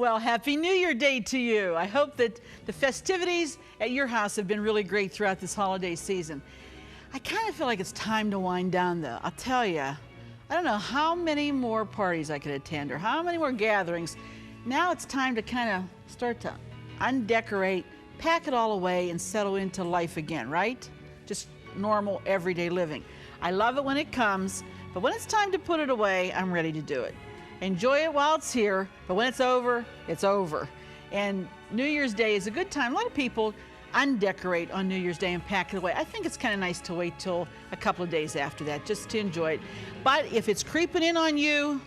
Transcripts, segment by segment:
Well, Happy New Year Day to you. I hope that the festivities at your house have been really great throughout this holiday season. I kind of feel like it's time to wind down though. I'll tell you, I don't know how many more parties I could attend or how many more gatherings. Now it's time to kind of start to undecorate, pack it all away and settle into life again, right? Just normal everyday living. I love it when it comes, but when it's time to put it away, I'm ready to do it. Enjoy it while it's here, but when it's over, it's over. And New Year's Day is a good time. A lot of people undecorate on New Year's Day and pack it away. I think it's kind of nice to wait till a couple of days after that just to enjoy it. But if it's creeping in on you,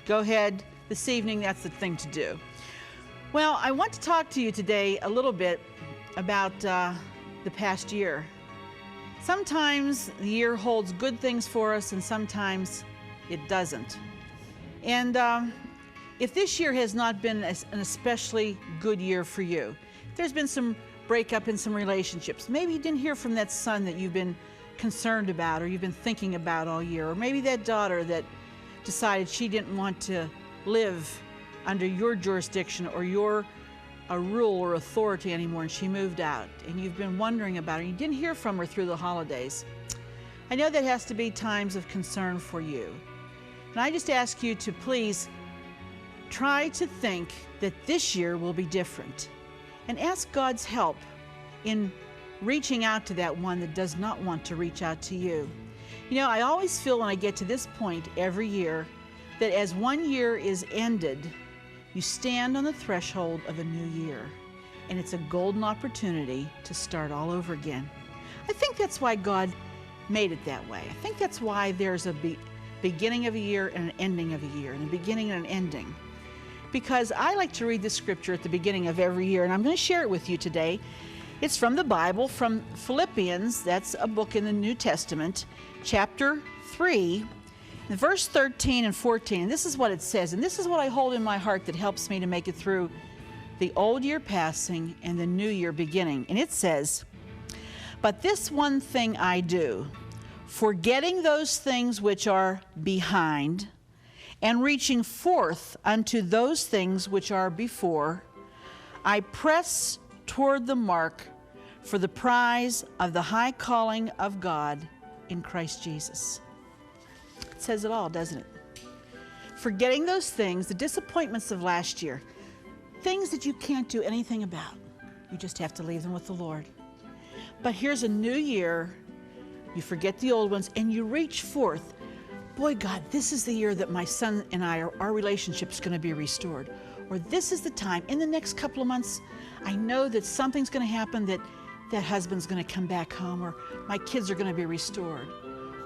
go ahead. This evening, that's the thing to do. Well, I want to talk to you today a little bit about the past year. Sometimes the year holds good things for us and sometimes it doesn't. And if this year has not been an especially good year for you, there's been some breakup in some relationships. Maybe you didn't hear from that son that you've been concerned about or you've been thinking about all year, or maybe that daughter that decided she didn't want to live under your jurisdiction or your rule or authority anymore, and she moved out, and you've been wondering about her. You didn't hear from her through the holidays. I know that has to be times of concern for you. And I just ask you to please try to think that this year will be different and ask God's help in reaching out to that one that does not want to reach out to you. You know, I always feel when I get to this point every year that as one year is ended, you stand on the threshold of a new year, and it's a golden opportunity to start all over again. I think that's why God made it that way. I think that's why there's a beginning of a year and an ending of a year, and a beginning and an ending. Because I like to read the scripture at the beginning of every year, and I'm going to share it with you today. It's from the Bible, from Philippians. That's a book in the New Testament, chapter 3, verse 13 and 14. And this is what it says, and this is what I hold in my heart that helps me to make it through the old year passing and the new year beginning. And it says, "But this one thing I do, forgetting those things which are behind, and reaching forth unto those things which are before, I press toward the mark for the prize of the high calling of God in Christ Jesus." It says it all, doesn't it? Forgetting those things, the disappointments of last year, things that you can't do anything about. You just have to leave them with the Lord. But here's a new year. You forget the old ones and you reach forth. Boy, God, this is the year that my son and I, our relationship's going to be restored. Or this is the time, in the next couple of months, I know that something's going to happen, that husband's going to come back home, or my kids are going to be restored.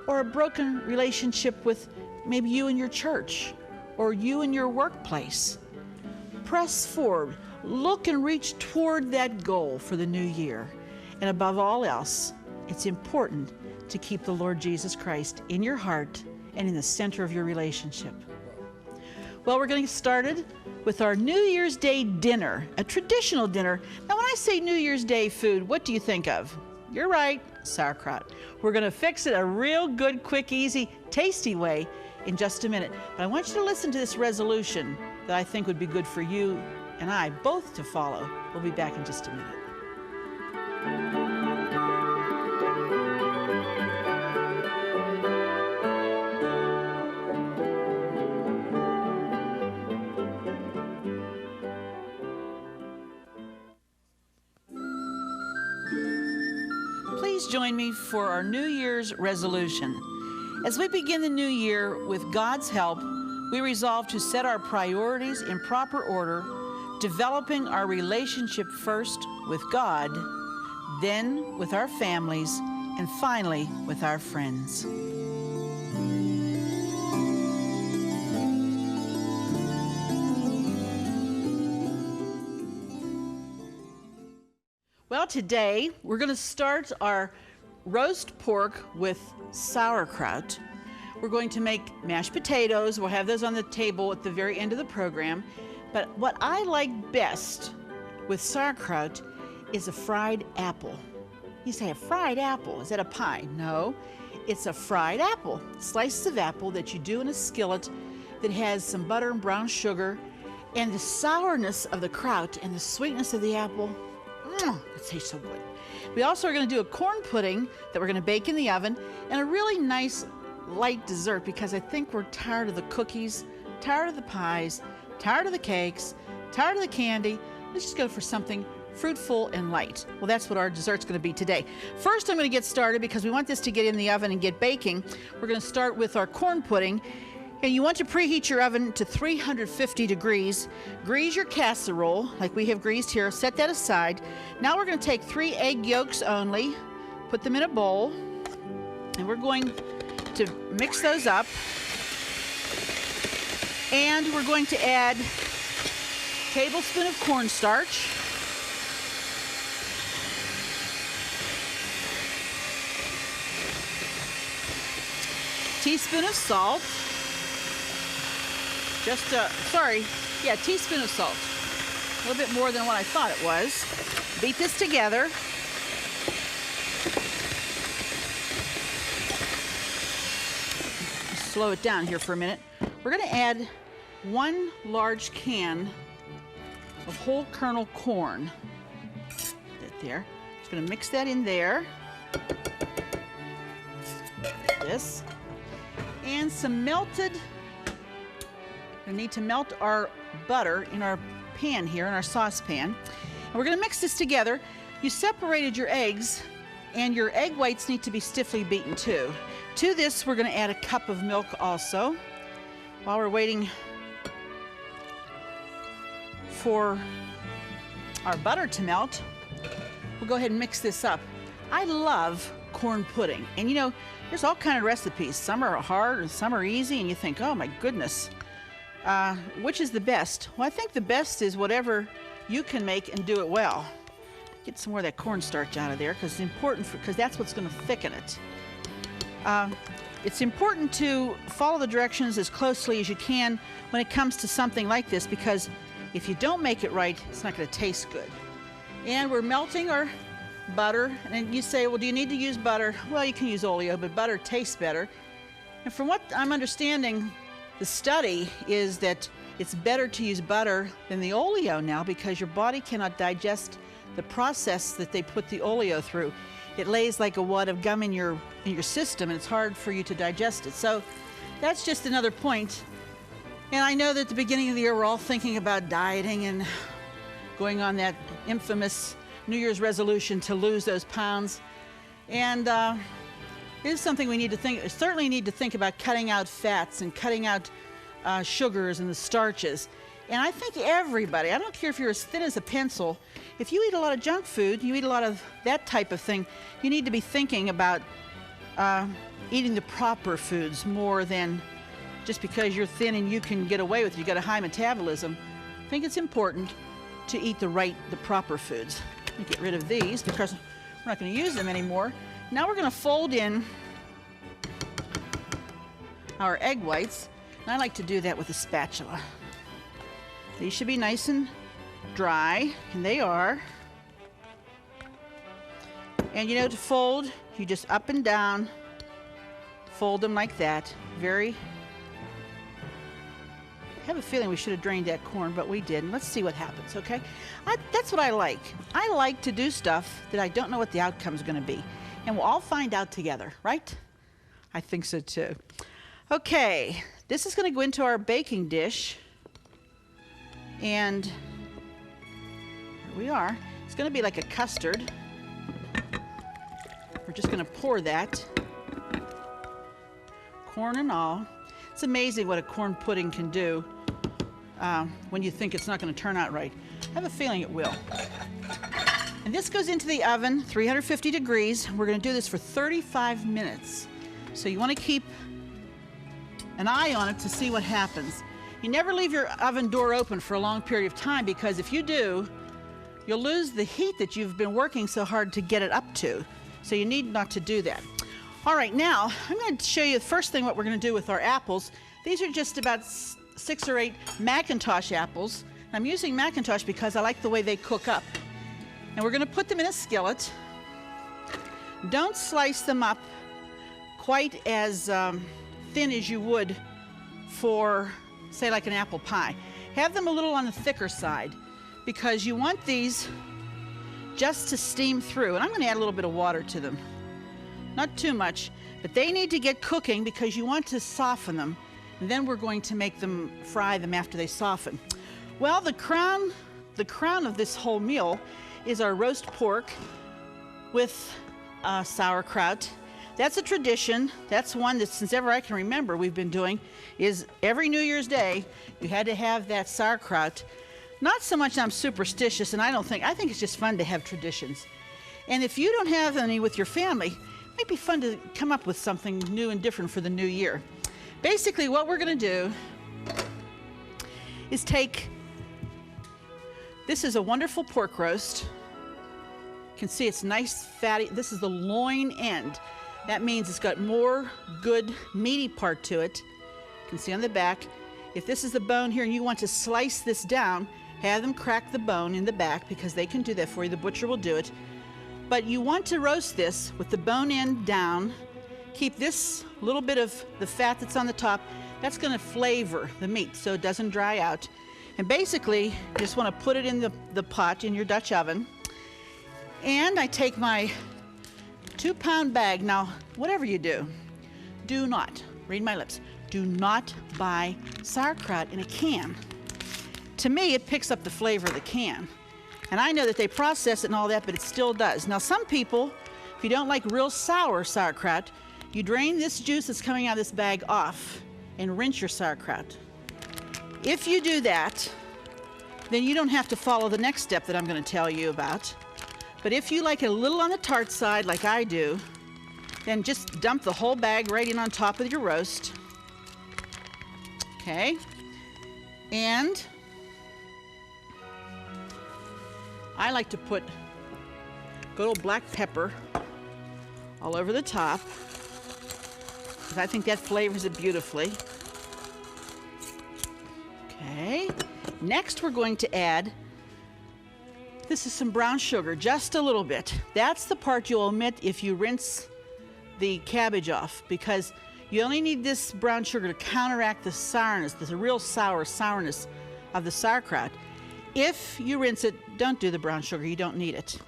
Or a broken relationship with maybe you and your church, or you and your workplace. Press forward, look and reach toward that goal for the new year. And above all else, it's important to keep the Lord Jesus Christ in your heart and in the center of your relationship. Well, we're going to get started with our New Year's Day dinner, a traditional dinner. Now, when I say New Year's Day food, what do you think of? You're right, sauerkraut. We're going to fix it a real good, quick, easy, tasty way in just a minute. But I want you to listen to this resolution that I think would be good for you and I both to follow. We'll be back in just a minute. Please join me for our New Year's resolution. As we begin the new year with God's help, we resolve to set our priorities in proper order, developing our relationship first with God, then with our families, and finally with our friends. Well, today we're going to start our roast pork with sauerkraut. We're going to make mashed potatoes. We'll have those on the table at the very end of the program. But what I like best with sauerkraut is a fried apple. You say, a fried apple, is that a pie? No, it's a fried apple. Slices of apple that you do in a skillet that has some butter and brown sugar And the sourness of the kraut and the sweetness of the apple, it tastes so good. We also are going to do a corn pudding that we're going to bake in the oven, and a really nice light dessert, because I think we're tired of the cookies, tired of the pies, tired of the cakes, tired of the candy. Let's just go for something fruitful and light. Well, that's what our dessert's going to be today. First, I'm going to get started because we want this to get in the oven and get baking. We're going to start with our corn pudding. And you want to preheat your oven to 350 degrees. Grease your casserole like we have greased here. Set that aside. Now we're going to take 3 egg yolks only, put them in a bowl, and we're going to mix those up. And we're going to add a tablespoon of cornstarch, teaspoon of salt, teaspoon of salt. A little bit more than what I thought it was. Beat this together. Slow it down here for a minute. We're going to add 1 large can of whole kernel corn. Right there. Just going to mix that in there. Like this. And some melted. We need to melt our butter in our pan here, in our saucepan. And we're going to mix this together. You separated your eggs, and your egg whites need to be stiffly beaten too. To this, we're going to add a cup of milk also. While we're waiting for our butter to melt, we'll go ahead and mix this up. I love corn pudding. And you know, there's all kinds of recipes. Some are hard and some are easy, and you think, oh my goodness. Which is the best? Well, I think the best is whatever you can make and do it well. Get some more of that cornstarch out of there because it's important, because that's what's going to thicken it. It's important to follow the directions as closely as you can when it comes to something like this, because if you don't make it right, it's not going to taste good. And we're melting our butter, and you say, well, do you need to use butter? Well, you can use oleo, but butter tastes better. And from what I'm understanding, the study is that it's better to use butter than the oleo now, because your body cannot digest the process that they put the oleo through. It lays like a wad of gum in your system, and it's hard for you to digest it. So that's just another point. And I know that at the beginning of the year, we're all thinking about dieting and going on that infamous New Year's resolution to lose those pounds. And it is something we need to certainly need to think about, cutting out fats and cutting out sugars and the starches. And I think everybody, I don't care if you're as thin as a pencil, if you eat a lot of junk food, you eat a lot of that type of thing, you need to be thinking about eating the proper foods more than just because you're thin and you can get away with it. You got a high metabolism. I think it's important to eat the proper foods. Let me get rid of these because we're not going to use them anymore. Now we're going to fold in our egg whites, and I like to do that with a spatula. These should be nice and dry, and they are. And you know, to fold, you just up and down, fold them like that. I have a feeling we should have drained that corn, but we didn't. Let's see what happens, okay? That's what I like. I like to do stuff that I don't know what the outcome is going to be. And we'll all find out together, right? I think so too. Okay, this is going to go into our baking dish. And here we are. It's going to be like a custard. We're just going to pour that, corn and all. It's amazing what a corn pudding can do when you think it's not going to turn out right. I have a feeling it will. And this goes into the oven, 350 degrees. We're going to do this for 35 minutes. So you want to keep an eye on it to see what happens. You never leave your oven door open for a long period of time, because if you do, you'll lose the heat that you've been working so hard to get it up to. So you need not to do that. All right, now I'm going to show you the first thing what we're going to do with our apples. These are just about 6 or 8 Macintosh apples. I'm using Macintosh because I like the way they cook up. And we're going to put them in a skillet. Don't slice them up quite as thin as you would for, say, like an apple pie. Have them a little on the thicker side because you want these just to steam through. And I'm going to add a little bit of water to them. Not too much, but they need to get cooking because you want to soften them. And then we're going to make them, fry them after they soften. Well, the crown of this whole meal is our roast pork with sauerkraut. That's a tradition. That's one that since ever I can remember we've been doing, is every New Year's Day you had to have that sauerkraut. Not so much I'm superstitious, and I think it's just fun to have traditions. And if you don't have any with your family, it might be fun to come up with something new and different for the new year. Basically what we're going to do is this is a wonderful pork roast. You can see it's nice fatty. This is the loin end. That means it's got more good meaty part to it. You can see on the back. If this is the bone here and you want to slice this down, have them crack the bone in the back because they can do that for you. The butcher will do it. But you want to roast this with the bone end down. Keep this little bit of the fat that's on the top. That's going to flavor the meat so it doesn't dry out. And basically, you just want to put it in the pot in your Dutch oven. And I take my 2-pound bag. Now, whatever you do not, read my lips, do not buy sauerkraut in a can. To me, it picks up the flavor of the can. And I know that they process it and all that, but it still does. Now, some people, if you don't like real sour sauerkraut, you drain this juice that's coming out of this bag off and rinse your sauerkraut. If you do that, then you don't have to follow the next step that I'm going to tell you about. But if you like it a little on the tart side, like I do, then just dump the whole bag right in on top of your roast. Okay. And I like to put good old black pepper all over the top because I think that flavors it beautifully. Okay. Next, we're going to add, this is some brown sugar, just a little bit. That's the part you'll omit if you rinse the cabbage off because you only need this brown sugar to counteract the sourness, the real sourness of the sauerkraut. If you rinse it, don't do the brown sugar. You don't need it.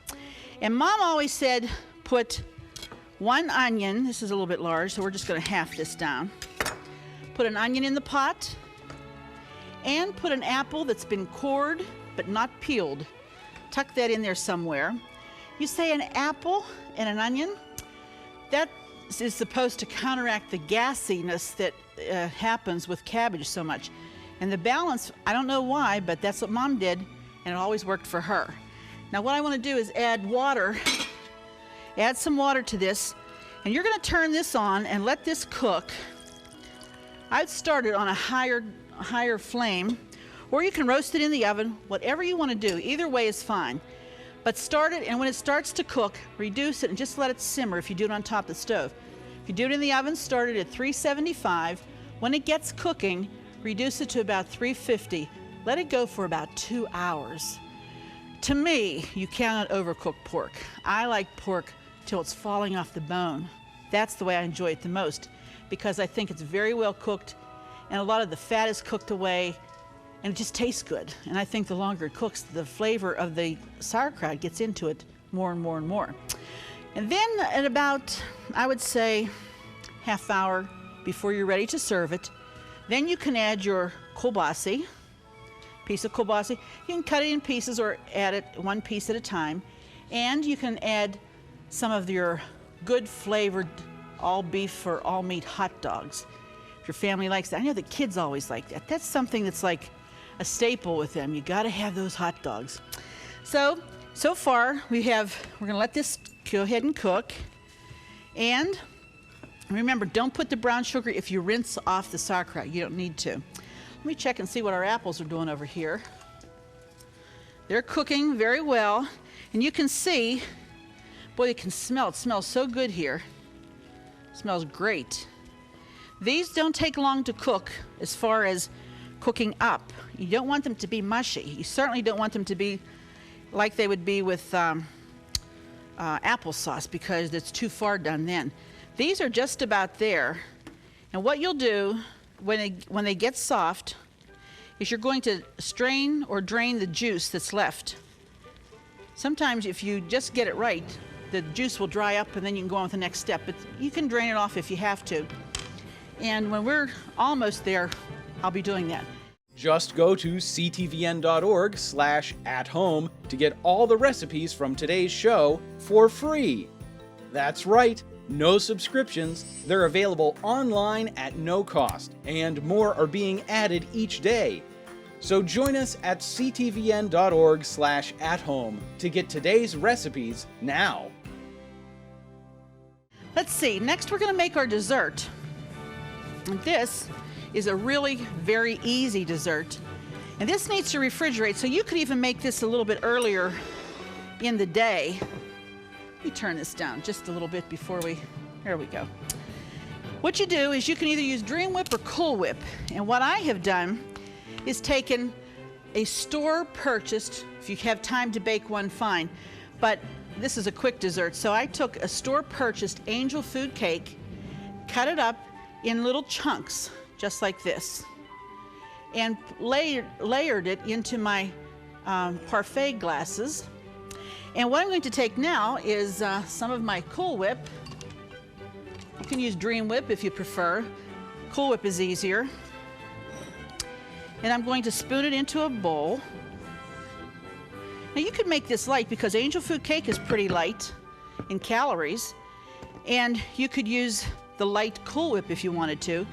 And Mom always said put 1 onion. This is a little bit large, so we're just going to half this down. Put an onion in the pot and put an apple that's been cored but not peeled. Tuck that in there somewhere. You say an apple and an onion, that is supposed to counteract the gassiness that happens with cabbage so much. And the balance, I don't know why, but that's what Mom did, and it always worked for her. Now what I want to do is add water. Add some water to this, and you're going to turn this on and let this cook. I'd start it on a higher flame, or you can roast it in the oven, whatever you want to do. Either way is fine. But start it, and when it starts to cook, reduce it and just let it simmer if you do it on top of the stove. If you do it in the oven, start it at 375. When it gets cooking, reduce it to about 350. Let it go for about 2 hours. To me, you cannot overcook pork. I like pork till it's falling off the bone. That's the way I enjoy it the most because I think it's very well cooked and a lot of the fat is cooked away and it just tastes good. And I think the longer it cooks, the flavor of the sauerkraut gets into it more and more and more. And then at about, I would say, half hour before you're ready to serve it, then you can add your kielbasa, piece of kielbasa. You can cut it in pieces or add it 1 piece at a time. And you can add some of your good flavored all beef or all meat hot dogs. If your family likes that. I know the kids always like that. That's something that's like a staple with them. You gotta have those hot dogs. So far we're gonna let this go ahead and cook. And remember, don't put the brown sugar if you rinse off the sauerkraut. You don't need to. Let me check and see what our apples are doing over here. They're cooking very well. And you can see, boy, you can smell. It smells so good here. It smells great. These don't take long to cook as far as cooking up. You don't want them to be mushy. You certainly don't want them to be like they would be with applesauce because it's too far done then. These are just about there. And what you'll do when they get soft is you're going to strain or drain the juice that's left. Sometimes if you just get it right, the juice will dry up and then you can go on with the next step, but you can drain it off if you have to. And when we're almost there, I'll be doing that. Just go to ctvn.org/at-home to get all the recipes from today's show for free. That's right, no subscriptions. They're available online at no cost, and more are being added each day. So join us at ctvn.org/at-home to get today's recipes now. Let's see, next we're going to make our dessert. And this is a really very easy dessert. And this needs to refrigerate, so you could even make this a little bit earlier in the day. Let me turn this down just a little bit before there we go. What you do is you can either use Dream Whip or Cool Whip. And what I have done is taken a store purchased, if you have time to bake one, fine, but this is a quick dessert. So I took a store purchased angel food cake, cut it up in little chunks, just like this, and layered it into my parfait glasses. And what I'm going to take now is some of my Cool Whip. You can use Dream Whip if you prefer. Cool Whip is easier. And I'm going to spoon it into a bowl. Now you could make this light because angel food cake is pretty light in calories. And you could use the light Cool Whip if you wanted to.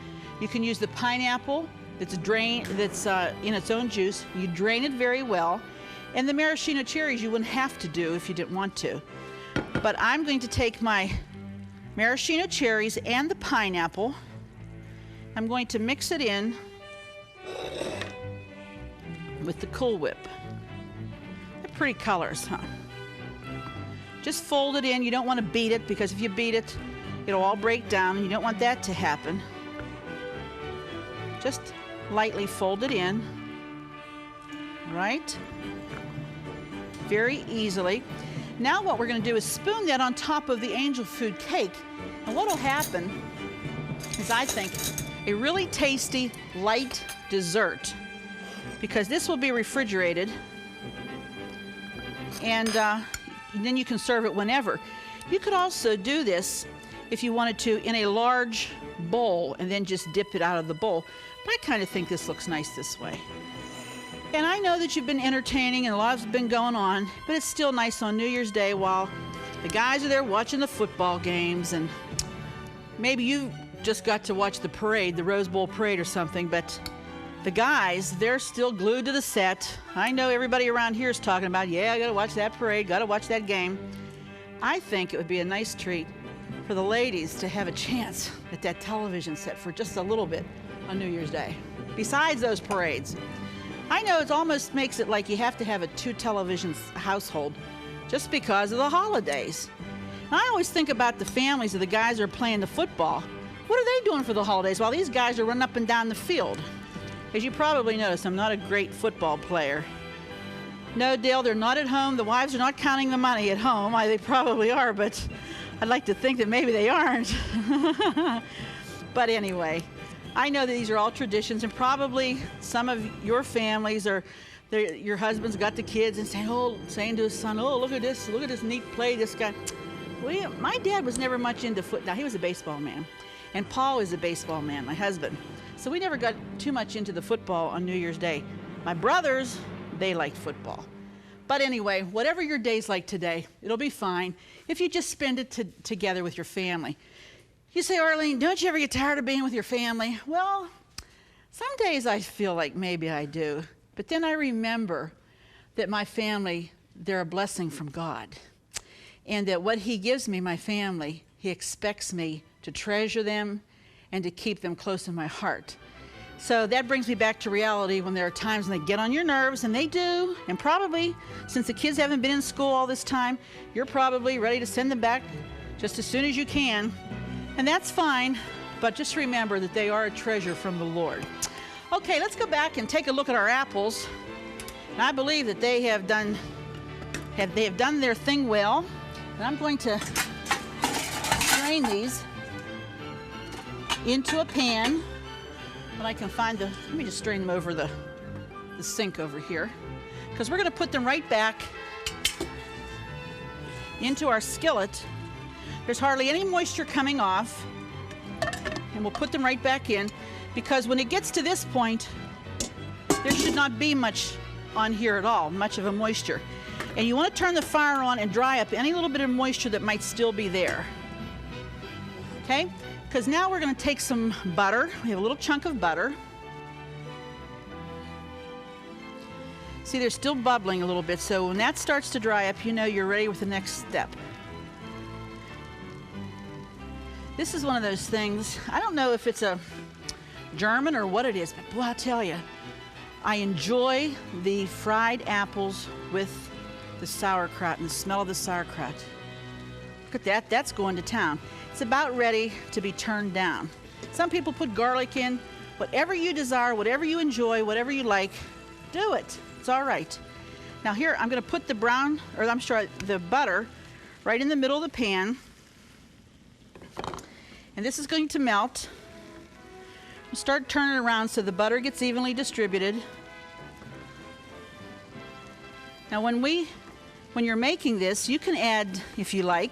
You can use the pineapple that's in its own juice. You drain it very well. And the maraschino cherries you wouldn't have to do if you didn't want to. But I'm going to take my maraschino cherries and the pineapple. I'm going to mix it in with the Cool Whip. They're pretty colors, huh? Just fold it in. You don't want to beat it because if you beat it, it'll all break down. You don't want that to happen. Just lightly fold it in, right? Very easily. Now what we're going to do is spoon that on top of the angel food cake. And what will happen is, I think, a really tasty, light dessert, because this will be refrigerated, and then you can serve it whenever. You could also do this if you wanted to in a large bowl and then just dip it out of the bowl. But I kind of think this looks nice this way. And I know that you've been entertaining and a lot's been going on, but it's still nice on New Year's Day while the guys are there watching the football games, and maybe you just got to watch the parade, the Rose Bowl parade or something, but the guys, they're still glued to the set. I know everybody around here is talking about, yeah, I gotta watch that parade, gotta watch that game. I think it would be a nice treat for the ladies to have a chance at that television set for just a little bit on New Year's Day, besides those parades. I know it almost makes it like you have to have a 2 television household just because of the holidays. And I always think about the families of the guys that are playing the football. What are they doing for the holidays while these guys are running up and down the field? As you probably noticed, I'm not a great football player. No, Dale, they're not at home. The wives are not counting the money at home. They probably are, but I'd like to think that maybe they aren't. But anyway, I know that these are all traditions, and probably some of your families are, your husband's got the kids and saying to his son, oh, look at this neat play, this guy. Well, my dad was never much into football. Now, he was a baseball man, and Paul is a baseball man, my husband. So we never got too much into the football on New Year's Day. My brothers, they liked football. But anyway, whatever your day's like today, it'll be fine if you just spend it together with your family. You say, Arlene, don't you ever get tired of being with your family? Well, some days I feel like maybe I do. But then I remember that my family, they're a blessing from God. And that what He gives me, my family, He expects me to treasure them and to keep them close in my heart. So that brings me back to reality when there are times when they get on your nerves, and they do, and probably, since the kids haven't been in school all this time, you're probably ready to send them back just as soon as you can. And that's fine, but just remember that they are a treasure from the Lord. Okay, let's go back and take a look at our apples. And I believe that they have done their thing well. And I'm going to strain these into a pan. When I can find let me just strain them over the the sink over here, because we're going to put them right back into our skillet. There's hardly any moisture coming off, and we'll put them right back in, because when it gets to this point, there should not be much on here at all, much of a moisture. And you want to turn the fire on and dry up any little bit of moisture that might still be there. Okay? Because now we're going to take some butter. We have a little chunk of butter. See, they're still bubbling a little bit, so when that starts to dry up, you know you're ready with the next step. This is one of those things, I don't know if it's a German or what it is, but boy, I'll tell you, I enjoy the fried apples with the sauerkraut and the smell of the sauerkraut. Look at that, that's going to town. It's about ready to be turned down. Some people put garlic in. Whatever you desire, whatever you enjoy, whatever you like, do it. It's all right. Now here, I'm going to put the the butter right in the middle of the pan. And this is going to melt. We'll start turning it around so the butter gets evenly distributed. Now when you're making this, you can add, if you like,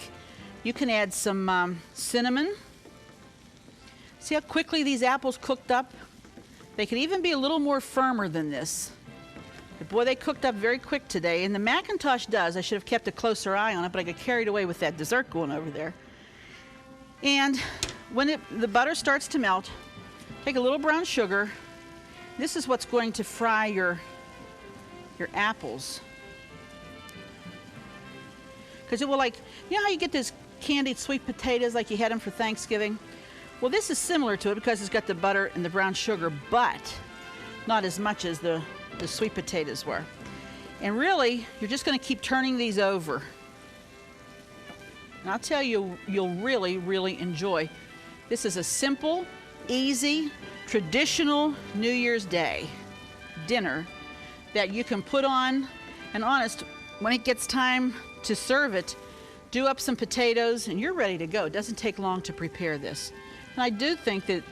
you can add some cinnamon. See how quickly these apples cooked up? They could even be a little more firmer than this. But boy, they cooked up very quick today, and the Macintosh does. I should have kept a closer eye on it, but I got carried away with that dessert going over there. And when the butter starts to melt, take a little brown sugar. This is what's going to fry your apples. Because it will, like, you know how you get these candied sweet potatoes like you had them for Thanksgiving? Well, this is similar to it because it's got the butter and the brown sugar, but not as much as the sweet potatoes were. And really, you're just going to keep turning these over. And I'll tell you, you'll really, really enjoy. This is a simple, easy, traditional New Year's Day dinner that you can put on, and honest, when it gets time to serve it, do up some potatoes and you're ready to go. It doesn't take long to prepare this. And I do think that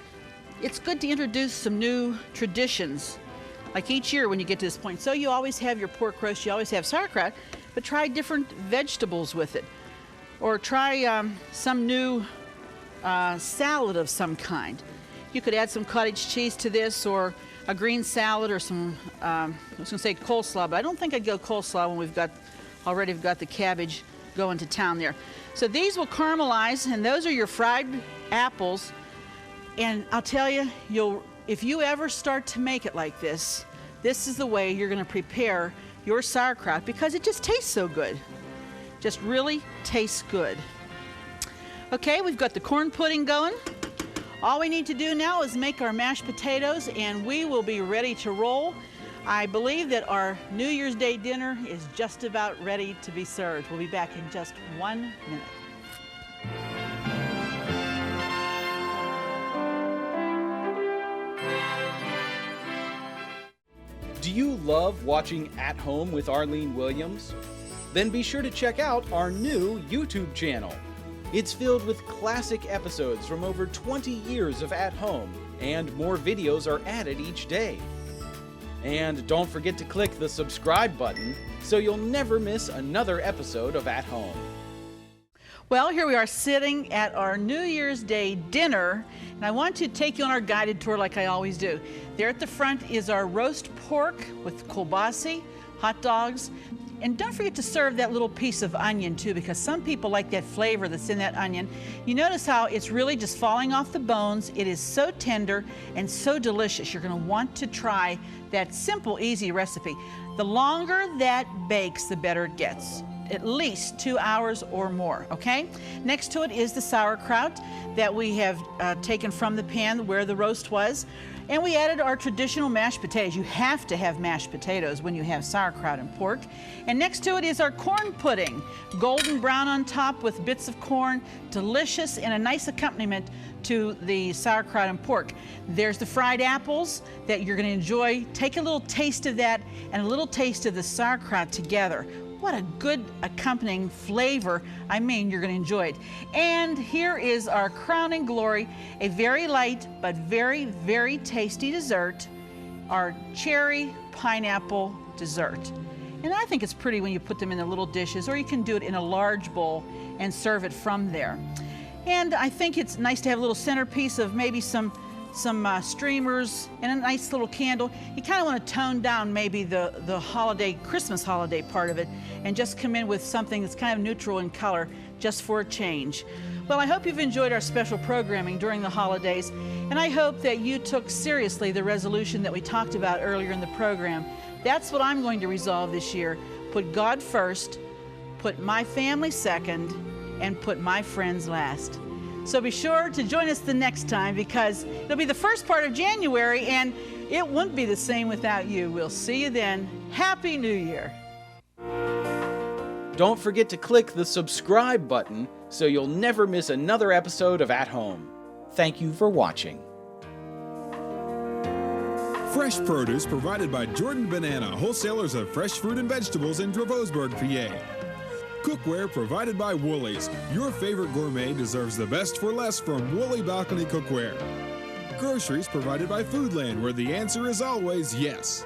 it's good to introduce some new traditions, like each year when you get to this point. So you always have your pork roast, you always have sauerkraut, but try different vegetables with it. Or try some new salad of some kind. You could add some cottage cheese to this, or a green salad, or some, I was gonna say coleslaw, but I don't think I'd go coleslaw when we've got the cabbage going to town there. So these will caramelize, and those are your fried apples. And I'll tell you, if you ever start to make it like this, this is the way you're gonna prepare your sauerkraut, because it just tastes so good. Just really tastes good. Okay, we've got the corn pudding going. All we need to do now is make our mashed potatoes, and we will be ready to roll. I believe that our New Year's Day dinner is just about ready to be served. We'll be back in just 1 minute. Do you love watching At Home with Arlene Williams? Then be sure to check out our new YouTube channel. It's filled with classic episodes from over 20 years of At Home, and more videos are added each day. And don't forget to click the subscribe button so you'll never miss another episode of At Home. Well, here we are sitting at our New Year's Day dinner, and I want to take you on our guided tour like I always do. There at the front is our roast pork with kielbasa, hot dogs, and don't forget to serve that little piece of onion too, because some people like that flavor that's in that onion. You notice how it's really just falling off the bones. It is so tender and so delicious. You're going to want to try that simple, easy recipe. The longer that bakes, the better it gets. At least 2 hours or more, okay? Next to it is the sauerkraut that we have taken from the pan where the roast was. And we added our traditional mashed potatoes. You have to have mashed potatoes when you have sauerkraut and pork. And next to it is our corn pudding, golden brown on top with bits of corn, delicious, and a nice accompaniment to the sauerkraut and pork. There's the fried apples that you're going to enjoy. Take a little taste of that and a little taste of the sauerkraut together. What a good accompanying flavor. I mean, you're going to enjoy it. And here is our crowning glory, a very light but very, very tasty dessert. our cherry pineapple dessert. And I think it's pretty when you put them in the little dishes, or you can do it in a large bowl and serve it from there. And I think it's nice to have a little centerpiece of maybe some streamers and a nice little candle. You kind of want to tone down maybe the holiday, Christmas holiday part of it, and just come in with something that's kind of neutral in color, just for a change. Well, I hope you've enjoyed our special programming during the holidays, and I hope that you took seriously the resolution that we talked about earlier in the program. That's what I'm going to resolve this year. Put God first, put my family second, and put my friends last. So be sure to join us the next time, because it'll be the first part of January and it wouldn't be the same without you. We'll see you then. Happy New Year. Don't forget to click the subscribe button so you'll never miss another episode of At Home. Thank you for watching. Fresh produce provided by Jordan Banana, wholesalers of fresh fruit and vegetables in Dravosburg, PA. Cookware provided by Woolies. Your favorite gourmet deserves the best for less from Woolly Balcony Cookware. Groceries provided by Foodland, where the answer is always yes.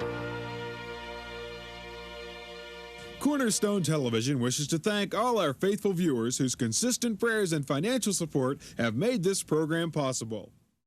Cornerstone Television wishes to thank all our faithful viewers whose consistent prayers and financial support have made this program possible.